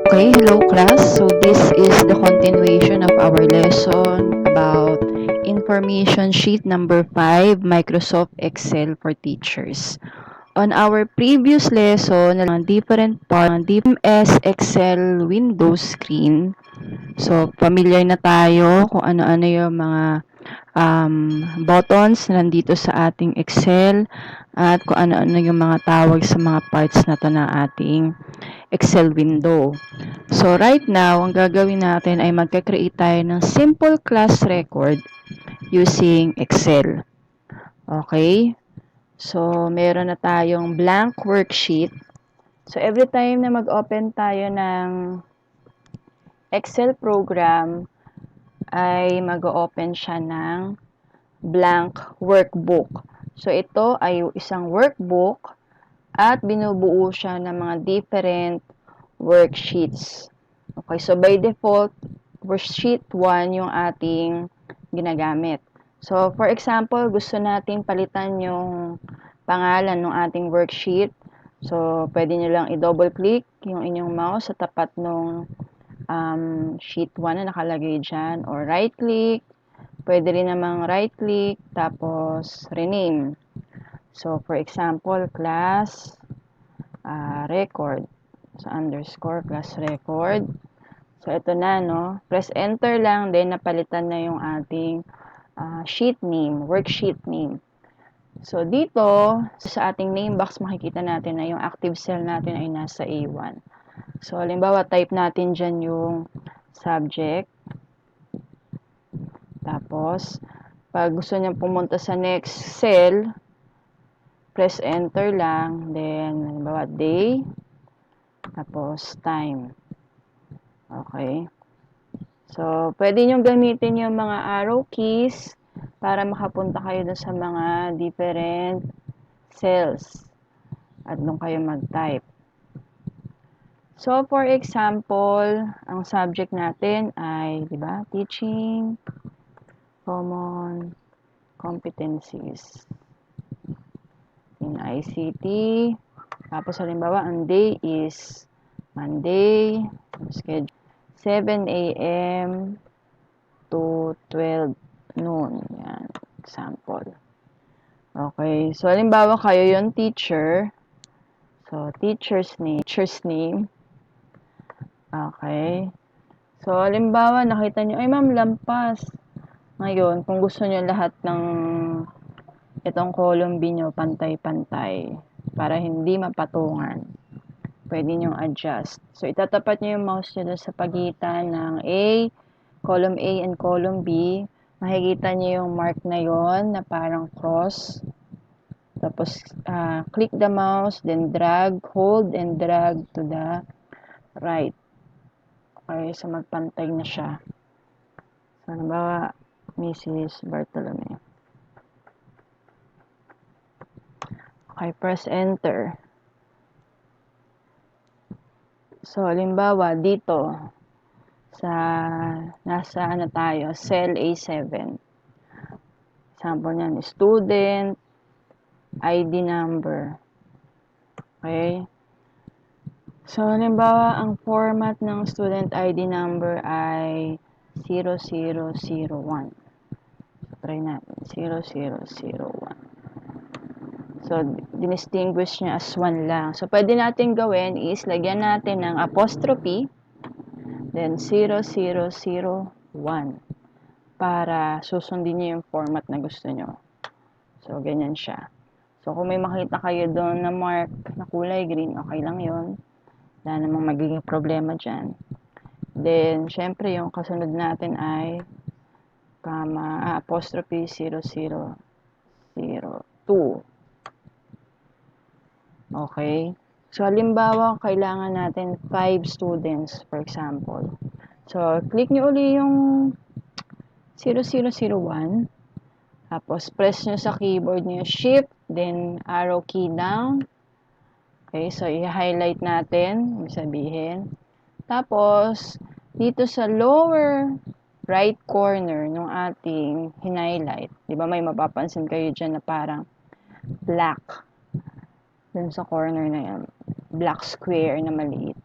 Okay, hello class. So this is the continuation of our lesson about information sheet number 5, Microsoft Excel for Teachers. On our previous lesson, different MS Excel Windows screen. So familiar na tayo kung ano-ano yung mga buttons na nandito sa ating Excel at kung ano-ano yung mga tawag sa mga parts na to na ating Excel window. So, right now, ang gagawin natin ay magka-create tayo ng simple class record using Excel. Okay? So, meron na tayong blank worksheet. So, every time na mag-open tayo ng Excel program, ay mag-open siya ng blank workbook. So, ito ay isang workbook at binubuo siya ng mga different worksheets. Okay, so by default, worksheet 1 yung ating ginagamit. So, for example, gusto nating palitan yung pangalan ng ating worksheet. So, pwede nyo lang i-double click yung inyong mouse sa tapat ng sheet 1 na nakalagay dyan. Or right click. Pwede rin namang right click. Tapos, rename. So, for example, class record. So, underscore class record. So, ito na, no? Press enter lang, then napalitan na yung ating sheet name, worksheet name. So, dito, sa ating name box, makikita natin na yung active cell natin ay nasa A1. So, halimbawa, type natin dyan yung subject. Tapos, pag gusto niya pumunta sa next cell, press enter lang. Then, halimbawa, day. Tapos, time. Okay. So, pwede nyo gamitin yung mga arrow keys para makapunta kayo dun sa mga different cells at doon kayo mag-type. So, for example, ang subject natin ay, di ba, teaching common competencies in ICT. Tapos, halimbawa, ang day is Monday, schedule 7 a.m. to 12 noon. Yan, example. Okay, so halimbawa kayo yung teacher. So, teacher's name. Okay. So, halimbawa, nakita nyo, ay ma'am, lampas. Ngayon, kung gusto nyo lahat ng itong column B nyo, pantay-pantay, para hindi mapatungan, pwede nyo adjust. So, itatapat nyo yung mouse nyo sa pagitan ng column A and column B. Makikita nyo yung mark na yon na parang cross. Tapos, click the mouse, then drag, hold, and drag to the right. Okay, so magpantay na siya. So, halimbawa, Mrs. Bartolome. Okay, press enter. So, halimbawa, dito, nasa tayo, cell A7. Example niyan, student, ID number. Okay? So, halimbawa, ang format ng student ID number ay 0001. So, try natin. 0001. So, dinistinguish niya as 1 lang. So, pwede natin gawin is lagyan natin ng apostrophe, then 0001 para susundin niyo yung format na gusto nyo. So, ganyan siya. So, kung may makita kayo doon na mark na kulay green, okay lang yon. Wala namang magiging problema dyan. Then, syempre, yung kasunod natin ay apostrophe 0002. Okay? So, halimbawa, kailangan natin 5 students, for example. So, click nyo uli yung 0001. Tapos, press nyo sa keyboard nyo Shift, then arrow key down. Okay, so i-highlight natin, ibig sabihin. Tapos, dito sa lower right corner ng ating hinighlight, di ba may mapapansin kayo dyan na parang black dun sa corner na yan, black square na maliit.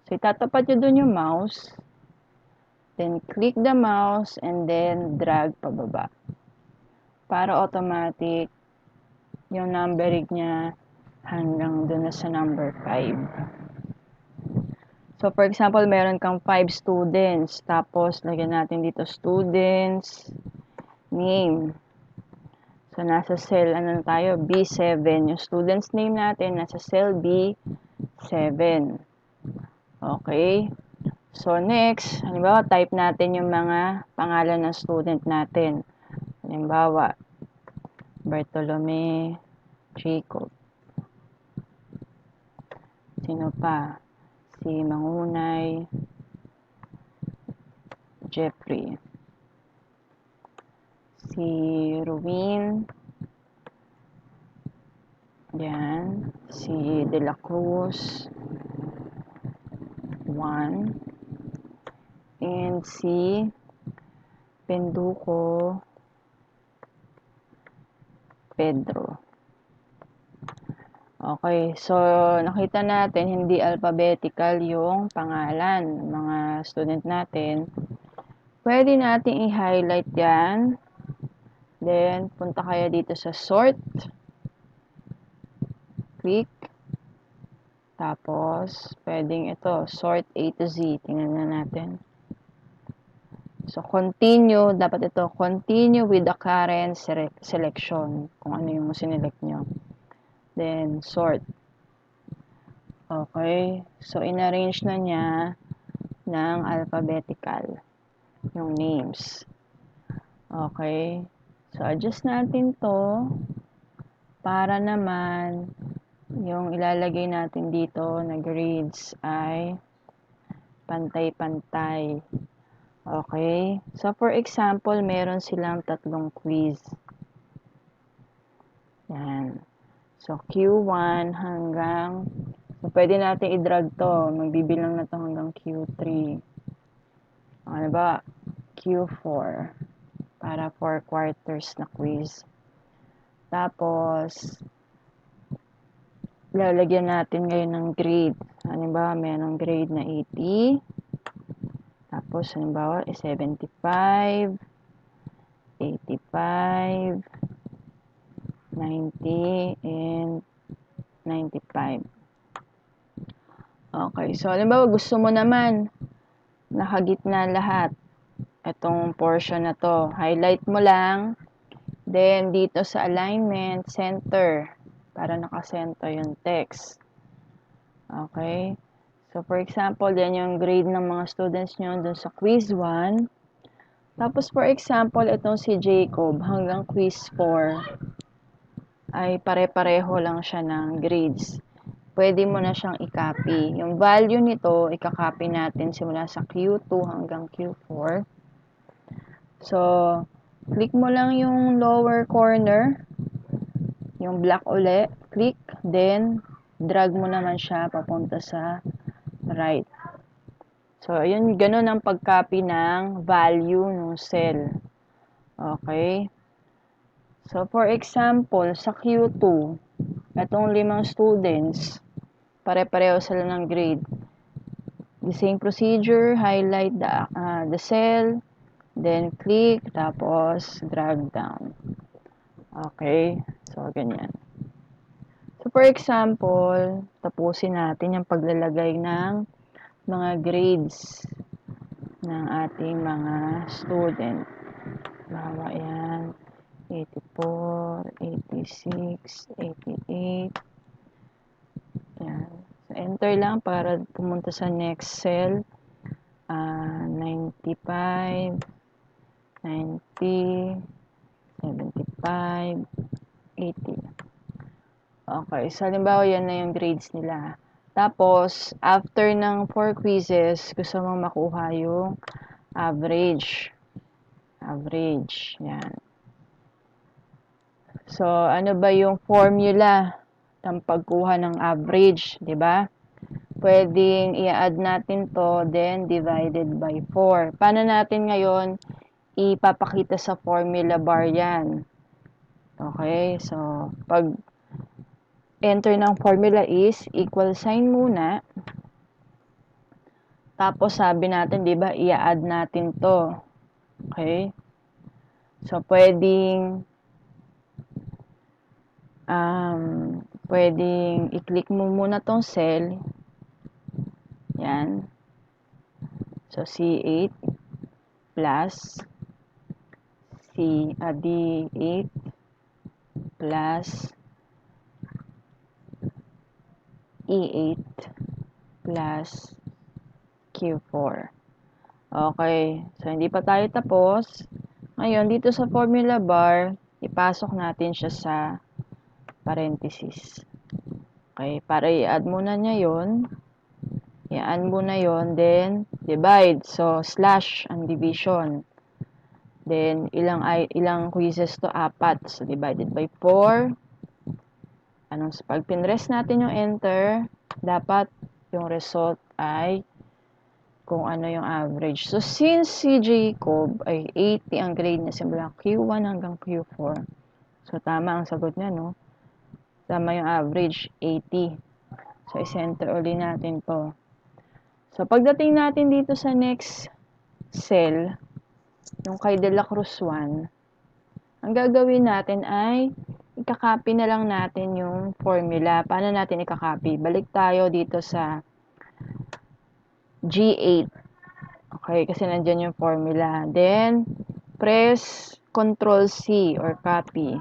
So, itatapat nyo dun yung mouse. Then, click the mouse and then drag pababa. Para automatic yung numbering niya hanggang dun na sa number 5. So, for example, meron kang 5 students. Tapos, lagyan natin dito students, name. So, nasa cell, ano tayo? B7. Yung student's name natin, nasa cell B7. Okay. So, next, halimbawa, type natin yung mga pangalan ng student natin. Halimbawa, Bartolome, Jacob. Sino pa? Si Mangunay, Jeffrey. Si Ruin. Yan. Si De La Cruz. 1. And si Penduko Pedro. Okay, so nakita natin hindi alphabetical yung pangalan ng mga student natin. Pwede nating i-highlight yan. Then, punta kayo dito sa sort. Click. Tapos, pwedeng ito, sort A to Z. Tingnan na natin. So, continue. Dapat ito, continue with the current selection. Kung ano yung sinelect nyo. Then, sort. Okay. So, inarrange na niya ng alphabetical yung names. Okay. So, adjust natin to para naman yung ilalagay natin dito na grades ay pantay-pantay. Okay? So, for example, meron silang 3 quiz. Yan. So, Q1 hanggang, so, pwede natin i-drag to. Magbibilang na to hanggang Q3. Ano ba? Q4. Para 4 quarters na quiz. Tapos, lalagyan natin ngayon ng grade. Halimbawa, mayroong grade na 80. Tapos, halimbawa, 75, 85, 90, and 95. Okay, so halimbawa, gusto mo naman nakagitna lahat. Itong portion na to. Highlight mo lang. Then, dito sa alignment, center. Para nakasenter yung text. Okay? So, for example, yan yung grade ng mga students nyo dun sa quiz 1. Tapos, for example, itong si Jacob hanggang quiz 4 ay pare-pareho lang siya ng grades. Pwede mo na siyang i-copy. Yung value nito, i-copy natin simula sa Q2 hanggang Q4. So, click mo lang yung lower corner, yung black uli, click, then drag mo naman siya papunta sa right. So, ayun, ganun ang pag-copy ng value ng cell. Okay? So, for example, sa Q2, itong 5 students, pare-pareho sila ng grade. The same procedure, highlight the cell, then click, tapos drag down. Okay? So, ganyan. So, for example, tapusin natin yung paglalagay ng mga grades ng ating mga student. Bawa yan, 84, 86, 88. Yan. So, enter lang para pumunta sa next cell. 95, 90, 75, 80. Okay, so halimbawa yan na yung grades nila. Tapos, after ng 4 quizzes, gusto mong makuha yung average. Average, yan. So, ano ba yung formula ng pagkuha ng average, di ba? Pwedeng i-add natin to, then divided by 4. Paano natin ngayon ipapakita sa formula bar yan? Okay, so, pag enter ng formula is equal sign muna. Tapos sabi natin, 'di ba, i-add natin 'to. Okay? So pwedeng i-click mo muna 'tong cell. Yan. So C8 plus D8 plus E8 plus Q4. Okay. So, hindi pa tayo tapos. Ngayon, dito sa formula bar, ipasok natin siya sa parenthesis. Okay. Para i-add muna niya yon. I-add muna yon. Then, divide. So, slash ang division. Then, ilang quizzes to? 4. So, divided by 4. Pag pinrest natin yung enter, dapat yung result ay kung ano yung average. So, since si Jacob ay 80 ang grade niya simula Q1 hanggang Q4. So, tama ang sagot niya, no? Tama yung average, 80. So, i-center uli natin to. So, pagdating natin dito sa next cell, yung kay De La Cruz 1, ang gagawin natin ay ikakopy na lang natin yung formula. Paano natin ikakopy? Balik tayo dito sa G8. Okay, kasi nandyan yung formula. Then, press Control C or copy.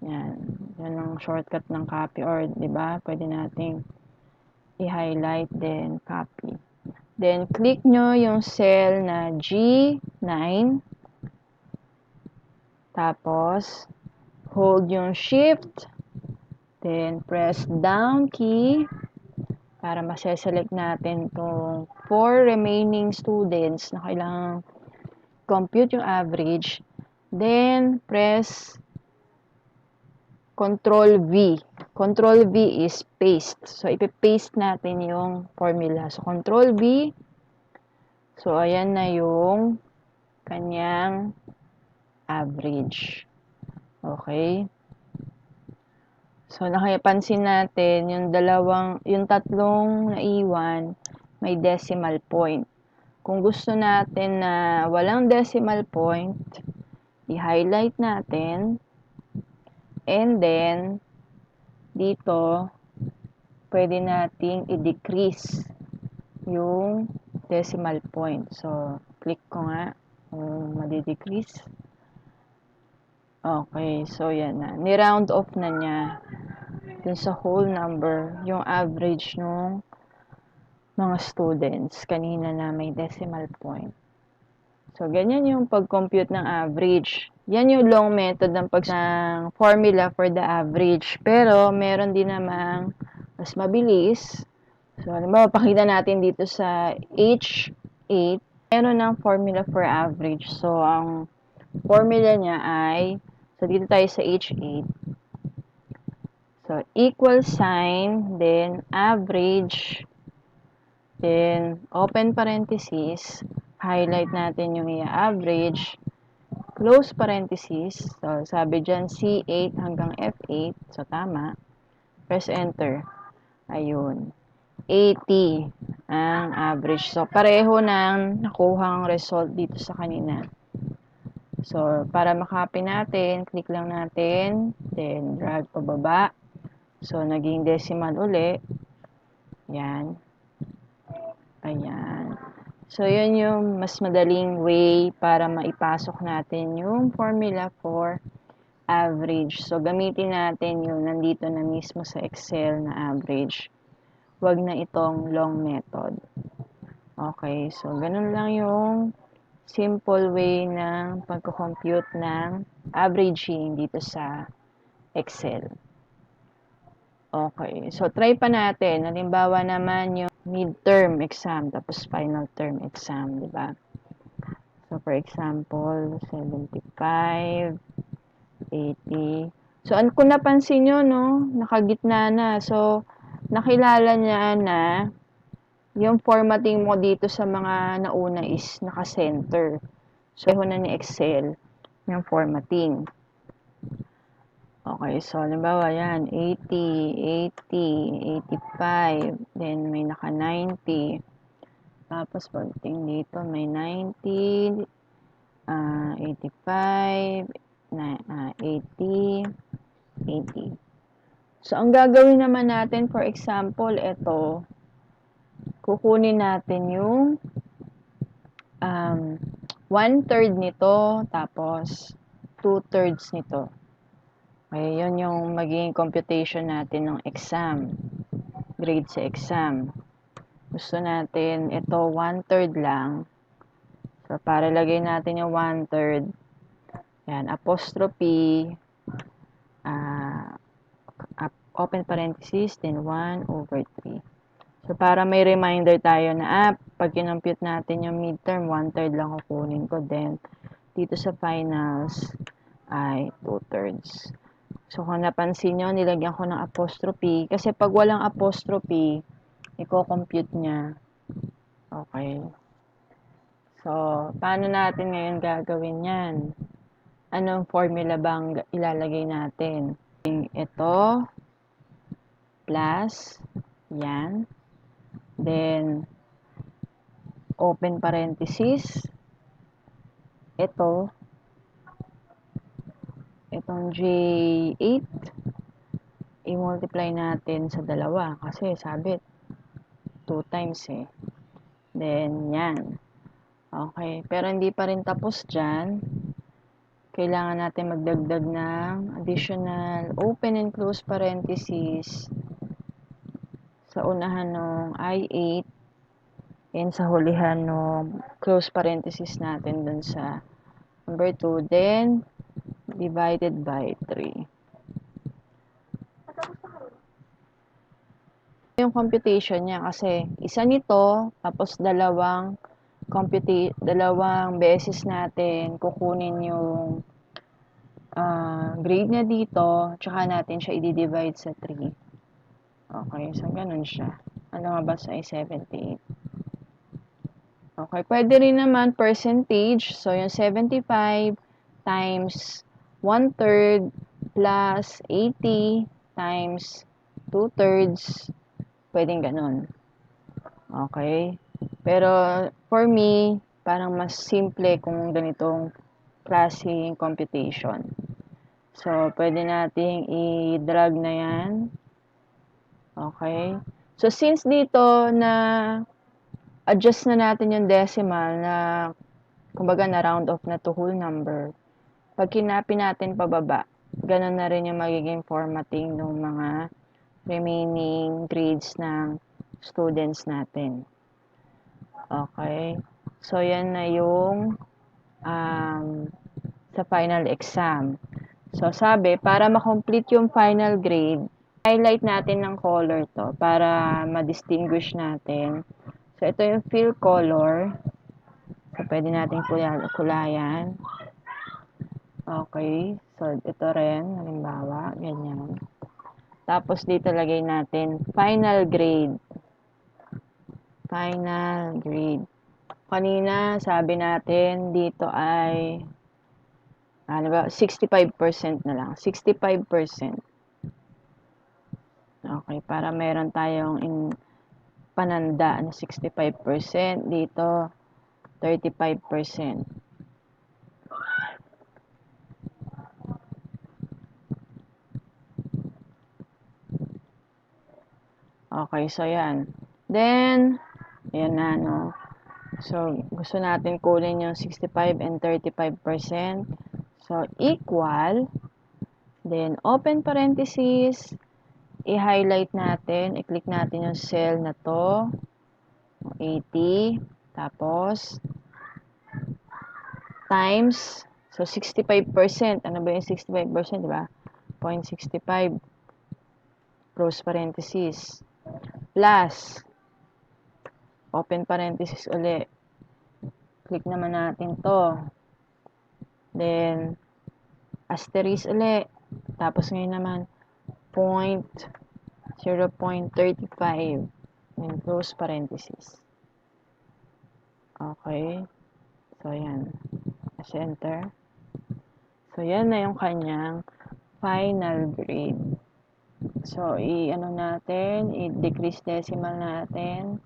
Yan. Yan ang shortcut ng copy or, di ba, pwede nating i-highlight then copy. Then, click nyo yung cell na G9. Tapos, hold yung shift. Then, press down key para maseselect natin itong 4 remaining students na kailangang compute yung average. Then, press Control V. Control V is paste. So, ipipaste natin yung formula. So, Control V. So, ayan na yung kanyang average. Okay? So, nakapansin natin yung tatlong naiwan, may decimal point. Kung gusto natin na walang decimal point, i-highlight natin. And then, dito, pwede nating i-decrease yung decimal point. So, click ko nga kung madi-decrease. Okay, so yan na. Ni-round off na niya dun sa whole number, yung average ng mga students kanina na may decimal point. So, ganyan yung pag-compute ng average. Yan yung long method ng formula for the average. Pero, meron din namang mas mabilis. So, halimbawa, pakita natin dito sa H8, meron ng formula for average. So, ang formula niya ay, so dito tayo sa H8. So, equal sign, then average, then open parenthesis, highlight natin yung i-average, close parenthesis. So, sabi dyan, C8 hanggang F8. So, tama. Press enter. Ayun. 80 ang average. So, pareho ng nakuhang result dito sa kanina. So, para makopy natin, click lang natin, then drag pababa. So, naging decimal uli. Yan. Ayan. So, yun yung mas madaling way para maipasok natin yung formula for average. So, gamitin natin yung nandito na mismo sa Excel na average. Huwag na itong long method. Okay, so ganun lang yung simple way ng pagko-compute ng averaging dito sa Excel. Okay, so try pa natin. Halimbawa naman yung midterm exam tapos final term exam, di ba? So for example, 75, 80. So kung napansin nyo, no, nakagitna na. So nakilala niya na yung formatting mo dito sa mga nauna is naka-center. So, na ni Excel yung formatting. Okay, so, halimbawa yan, 80, 80, 85, then may naka-90. Tapos pagdating dito may 90, 85, 80, 80. So, ang gagawin naman natin, for example, ito, kukunin natin yung 1/3 nito, tapos 2/3 nito. Okay, yun yung magiging computation natin ng exam, grade sa exam. Gusto natin ito 1/3 lang. So, para lagay natin yung 1/3, yan, apostrophe, open parenthesis, then 1/3. So, para may reminder tayo na, pag kinompute natin yung midterm, 1/3 lang kukunin ko. Then, dito sa finals, ay 2/3. So, kung napansin nyo, nilagyan ko ng apostrophe. Kasi pag walang apostrophe, i-compute niya. Okay. So, paano natin ngayon gagawin yan? Anong formula bang ilalagay natin? Ito, plus, yan. Then, open parenthesis, ito, itong J8, i-multiply natin sa dalawa kasi sabi 2 times eh. Then, yan. Okay, pero hindi pa rin tapos dyan. Kailangan natin magdagdag ng additional open and close parenthesis sa unahan ng I8 and sa hulihan ng close parenthesis natin dun sa number 2, then divided by 3. Yung computation niya kasi isa nito tapos dalawang beses natin kukunin yung grade niya dito, tsaka natin siya i-divide sa 3. Okay, so ganun siya. Ano nga ba sa 78? Okay, pwede rin naman percentage. So, yung 75 times 1/3 plus 80 times 2/3. Pwedeng ganun. Okay? Pero, for me, parang mas simple kung ganitong klaseng computation. So, pwede nating i-drag na yan. Okay? So, since dito na adjust na natin yung decimal na kumbaga na round off na to whole number, pag kinapin natin pababa, ganun na rin yung magiging formatting ng mga remaining grades ng students natin. Okay? So, yan na yung sa final exam. So, sabi, para ma-complete yung final grade, highlight natin ng color to para ma-distinguish natin. So, ito yung fill color. So, pwede natin kulayan. Okay. So, ito rin, halimbawa, ganyan. Tapos, dito lagay natin final grade. Final grade. Kanina, sabi natin, dito ay, ano ba, 65% na lang. 65%. Okay, para meron tayong pananda na 65%. Dito, 35%. Okay, so yan. Then, yan na, no? So, gusto natin kunin yung 65 and 35%. So, equal. Then, open parenthesis. I-highlight natin. I-click natin yung cell na to. 80. Tapos, times. So, 65%. Ano ba yung 65%, diba? 0.65. Close parenthesis. Plus, open parenthesis uli. Click naman natin to. Then, asterisk uli. Tapos ngayon naman, 0.35. Then, close parenthesis. Okay. So, yan. As enter. So, yan na yung kanyang final grade. So, i-decrease decimal natin.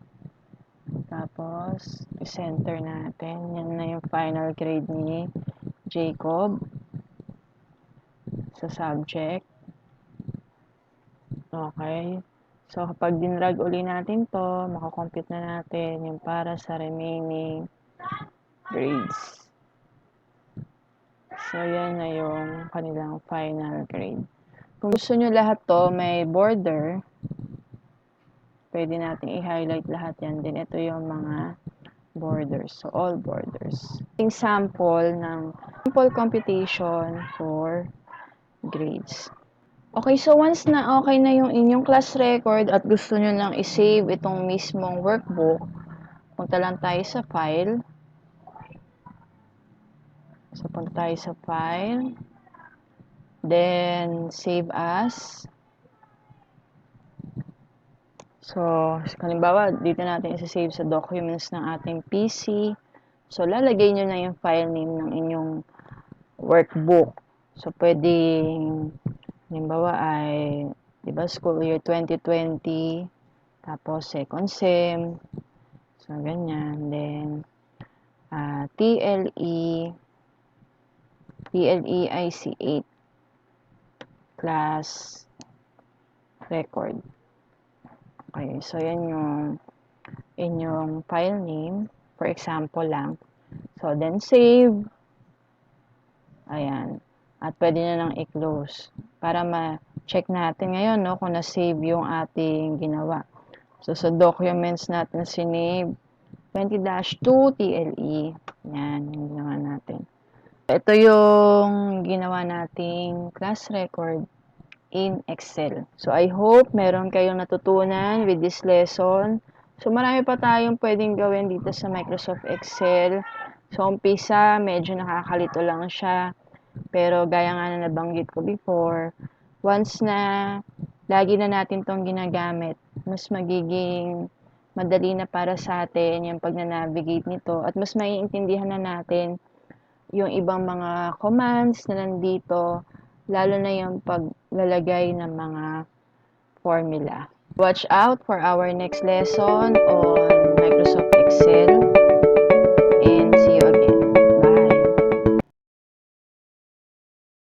Tapos, i-center natin. Yan na yung final grade ni Jacob sa subject. Okay. So, kapag dinrag uli natin to, makakompute na natin yung para sa remaining grades. So, yan na yung kanilang final grade. Kung gusto nyo lahat to may border, pwede natin i-highlight lahat yan. Then, ito yung mga borders. So, all borders. Yung sample ng sample computation for grades. Okay, so once na okay na yung inyong class record at gusto nyo nang i-save itong mismong workbook, punta lang tayo sa file. So, punta tayo sa file. Then, save as. So, halimbawa, dito natin isa-save sa documents ng ating PC. So, lalagay nyo na yung file name ng inyong workbook. So, pwedeng, halimbawa ay, di ba, school year 2020, tapos second sem, so, ganyan. Then, TLE IC8 class record. Okay, so yan yung inyong file name. For example lang. So, then save. Ayan. At pwede na lang i-close. Para ma-check natin ngayon, no, kung na-save yung ating ginawa. So, sa documents natin sinave, 20-2 TLE. Yan, yung ginawa natin. Ito yung ginawa nating class record in Excel. So, I hope meron kayong natutunan with this lesson. So, marami pa tayong pwedeng gawin dito sa Microsoft Excel. So, umpisa, medyo nakakalito lang siya. Pero, gaya nga na nabanggit ko before, once na lagi na natin tong ginagamit, mas magiging madali na para sa atin yung pag-navigate nito at mas maiintindihan na natin yung ibang mga commands na nandito, lalo na yung paglalagay ng mga formula. Watch out for our next lesson on Microsoft Excel.